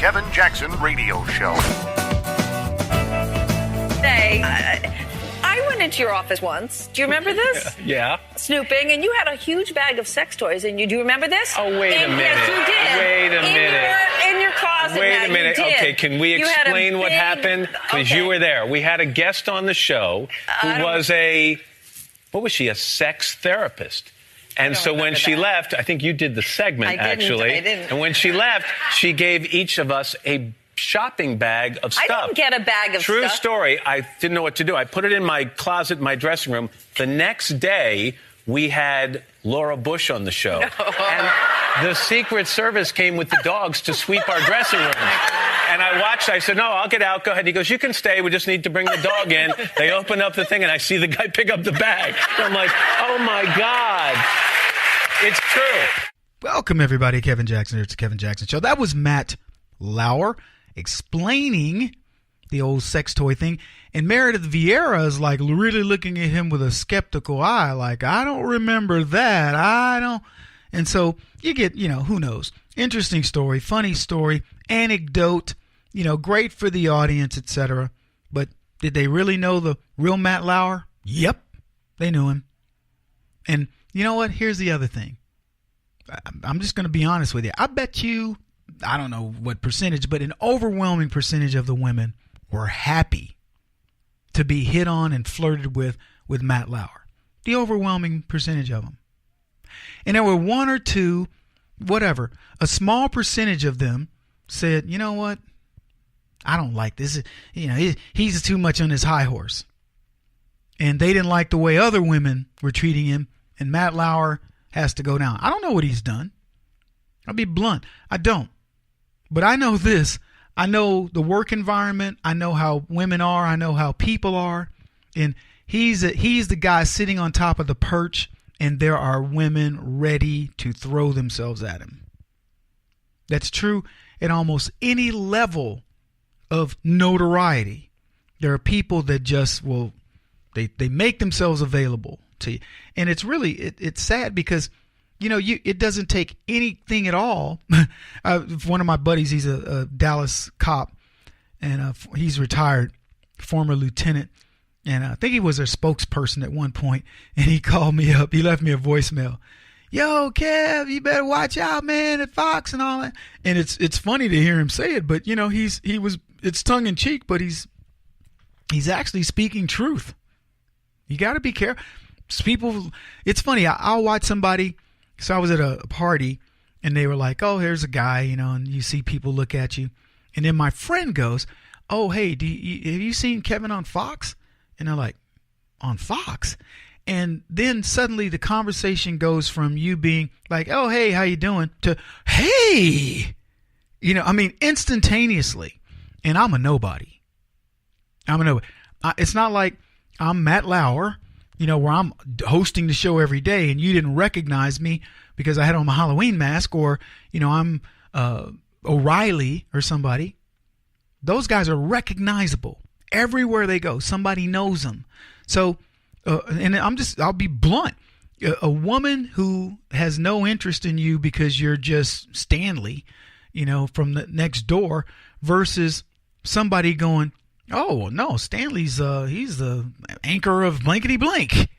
Kevin Jackson Radio Show. Today, I went into your office once. Do you remember this? Yeah. Snooping, and you had a huge bag of sex toys. And you do you remember this? Oh, wait a minute. Yes, you did. Wait a minute. In your closet. Wait Matt, a minute. You did. Okay, can we explain what happened? Because you were there. We had a guest on the show who was a sex therapist. And so when she left, I think you did the segment, actually. I didn't. And when she left, she gave each of us a shopping bag of stuff. I didn't get a bag of True stuff. story. I didn't know what to do. I put it in my closet, in my dressing room. The next day, we had Laura Bush on the show. And the Secret Service came with the dogs to sweep our dressing room. And I watched. I said, no, I'll get out. Go ahead. He goes, you can stay. We just need to bring the dog in. They open up the thing, and I see the guy pick up the bag. And I'm like, oh, my God. It's true. Welcome, everybody. Kevin Jackson here. It's the Kevin Jackson Show. That was Matt Lauer explaining the old sex toy thing. And Meredith Vieira is like really looking at him with a skeptical eye. Like, I don't remember that. I don't. And so you get, who knows? Interesting story, funny story, anecdote, great for the audience, etc. But did they really know the real Matt Lauer? Yep, they knew him. And you know what? Here's the other thing. I'm just going to be honest with you. I bet you, I don't know what percentage, but an overwhelming percentage of the women were happy to be hit on and flirted with Matt Lauer. The overwhelming percentage of them. And there were one or two, whatever, a small percentage of them said, you know what? I don't like this. He's too much on his high horse. And they didn't like the way other women were treating him. And Matt Lauer has to go down. I don't know what he's done. I'll be blunt. I don't. But I know this. I know the work environment. I know how women are. I know how people are. And he's the guy sitting on top of the perch, and there are women ready to throw themselves at him. That's true at almost any level of notoriety. There are people that just will, they make themselves available to you. And it's really, it's sad because, it doesn't take anything at all. One of my buddies, he's a Dallas cop, and he's retired, former lieutenant. And I think he was their spokesperson at one point. And he called me up. He left me a voicemail. Yo, Kev, you better watch out, man, at Fox and all that. And it's funny to hear him say it, but it's tongue in cheek, but he's actually speaking truth. You got to be careful. People, it's funny. I'll watch somebody. So I was at a party, and they were like, "Oh, here's a guy," and you see people look at you, and then my friend goes, "Oh, hey, have you seen Kevin on Fox?" And they're like, "On Fox?" And then suddenly the conversation goes from you being like, "Oh, hey, how you doing?" to, "Hey," instantaneously. And I'm a nobody. It's not like I'm Matt Lauer, where I'm hosting the show every day and you didn't recognize me because I had on my Halloween mask, or, I'm O'Reilly or somebody. Those guys are recognizable everywhere they go. Somebody knows them. So, I'll be blunt. A woman who has no interest in you because you're just Stanley, from the next door, versus somebody going, "Oh, no, Stanley's he's the anchor of blankety blank."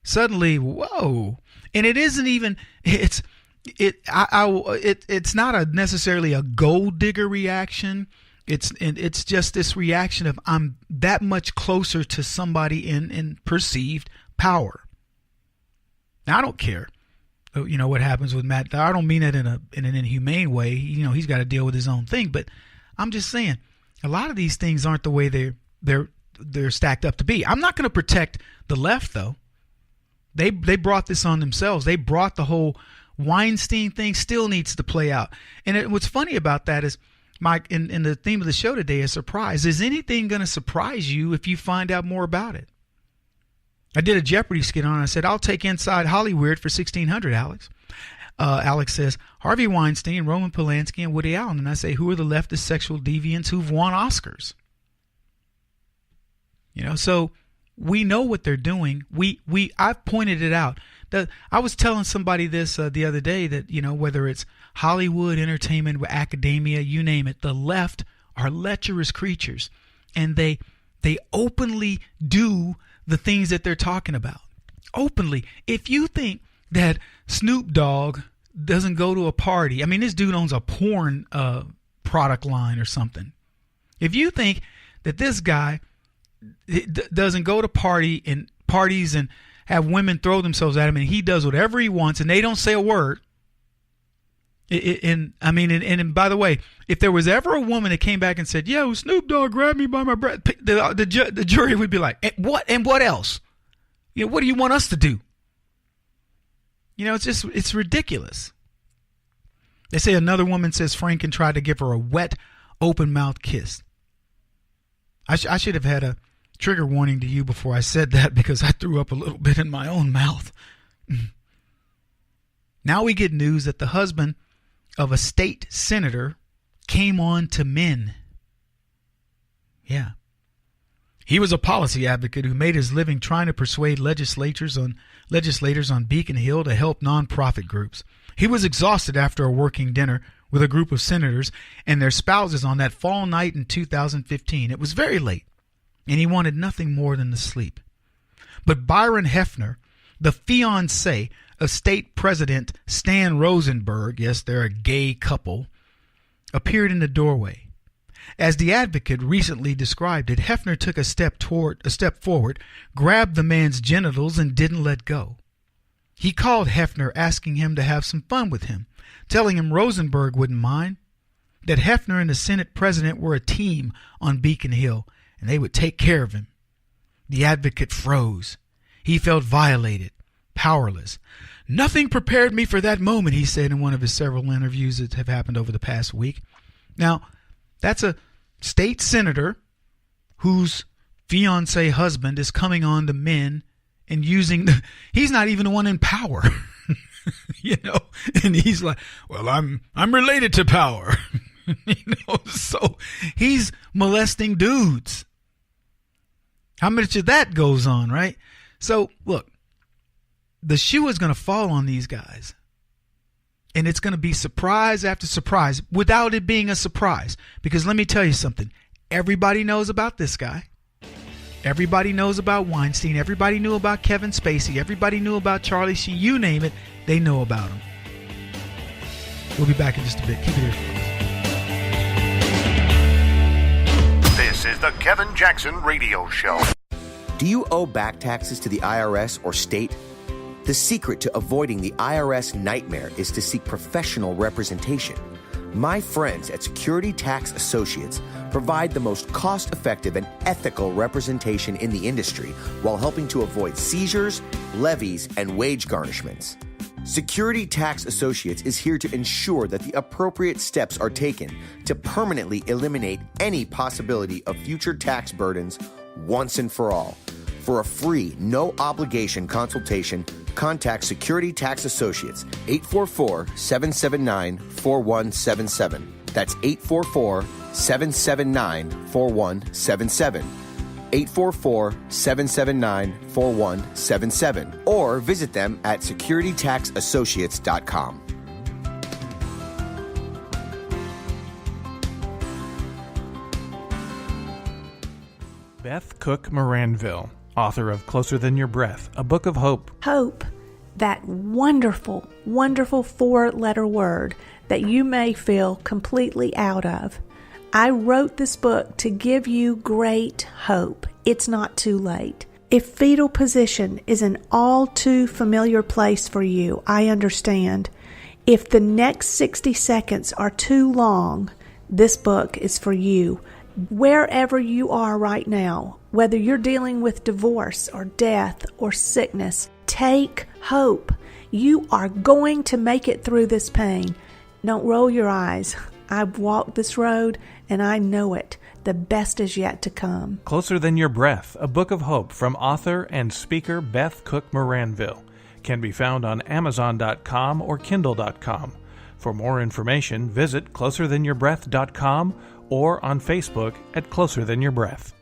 Suddenly, whoa. And it isn't even, it's not necessarily a gold digger reaction. It's just this reaction of I'm that much closer to somebody in perceived power. Now, I don't care, what happens with Matt. I don't mean it in an inhumane way. He's got to deal with his own thing, but I'm just saying, a lot of these things aren't the way they're stacked up to be. I'm not going to protect the left, though. They brought this on themselves. They brought the whole Weinstein thing. Still needs to play out. And what's funny about that is, Mike, in the theme of the show today is surprise. Is anything going to surprise you if you find out more about it? I did a Jeopardy skit on it. I said, I'll take Inside Hollywood for $1,600, Alex. Alex says, Harvey Weinstein, Roman Polanski, and Woody Allen. And I say, who are the leftist sexual deviants who've won Oscars? So we know what they're doing. I've pointed it out. I was telling somebody this the other day that, whether it's Hollywood, entertainment, academia, you name it, the left are lecherous creatures, and they openly do the things that they're talking about. Openly. If you think that Snoop Dogg doesn't go to a party, I mean, this dude owns a porn product line or something. If you think that this guy doesn't go to parties and have women throw themselves at him, and he does whatever he wants, and they don't say a word. And by the way, if there was ever a woman that came back and said, "Yo, Snoop Dogg grabbed me by my breath," the jury would be like, "And what else? What do you want us to do?" It's ridiculous. They say another woman says Franken tried to give her a wet, open mouth kiss. I should have had a trigger warning to you before I said that, because I threw up a little bit in my own mouth. Now we get news that the husband of a state senator came on to men. Yeah. He was a policy advocate who made his living trying to persuade legislators on Beacon Hill to help nonprofit groups. He was exhausted after a working dinner with a group of senators and their spouses on that fall night in 2015. It was very late, and he wanted nothing more than to sleep. But Byron Hefner, the fiancé of State President Stan Rosenberg, yes, they're a gay couple, appeared in the doorway. As the advocate recently described it, Hefner took a step forward, grabbed the man's genitals, and didn't let go. He called Hefner, asking him to have some fun with him, telling him Rosenberg wouldn't mind, that Hefner and the Senate president were a team on Beacon Hill, and they would take care of him. The advocate froze. He felt violated, powerless. "Nothing prepared me for that moment," he said in one of his several interviews that have happened over the past week. Now, that's a state senator whose fiancé husband is coming on to men and he's not even the one in power. And he's like, "Well, I'm related to power." So he's molesting dudes. How much of that goes on, right? So look, the shoe is going to fall on these guys, and it's going to be surprise after surprise without it being a surprise. Because let me tell you something, everybody knows about this guy. Everybody knows about Weinstein. Everybody knew about Kevin Spacey. Everybody knew about Charlie Sheen. You name it, they know about him. We'll be back in just a bit. Keep it here. This is the Kevin Jackson Radio Show. Do you owe back taxes to the IRS or state? The secret to avoiding the IRS nightmare is to seek professional representation. My friends at Security Tax Associates provide the most cost-effective and ethical representation in the industry while helping to avoid seizures, levies, and wage garnishments. Security Tax Associates is here to ensure that the appropriate steps are taken to permanently eliminate any possibility of future tax burdens once and for all. For a free, no-obligation consultation, contact Security Tax Associates, 844-779-4177. That's 844-779-4177. 844-779-4177. Or visit them at securitytaxassociates.com. Beth Cook Moranville, author of Closer Than Your Breath, a book of hope. Hope, that wonderful, wonderful 4-letter word that you may feel completely out of. I wrote this book to give you great hope. It's not too late. If fetal position is an all too familiar place for you, I understand. If the next 60 seconds are too long, this book is for you. Wherever you are right now, whether you're dealing with divorce or death or sickness, take hope. You are going to make it through this pain. Don't roll your eyes. I've walked this road and I know it. The best is yet to come. Closer Than Your Breath, a book of hope from author and speaker Beth Cook Moranville, can be found on Amazon.com or Kindle.com. For more information, visit closerthanyourBreath.com or on Facebook at Closer Than Your Breath.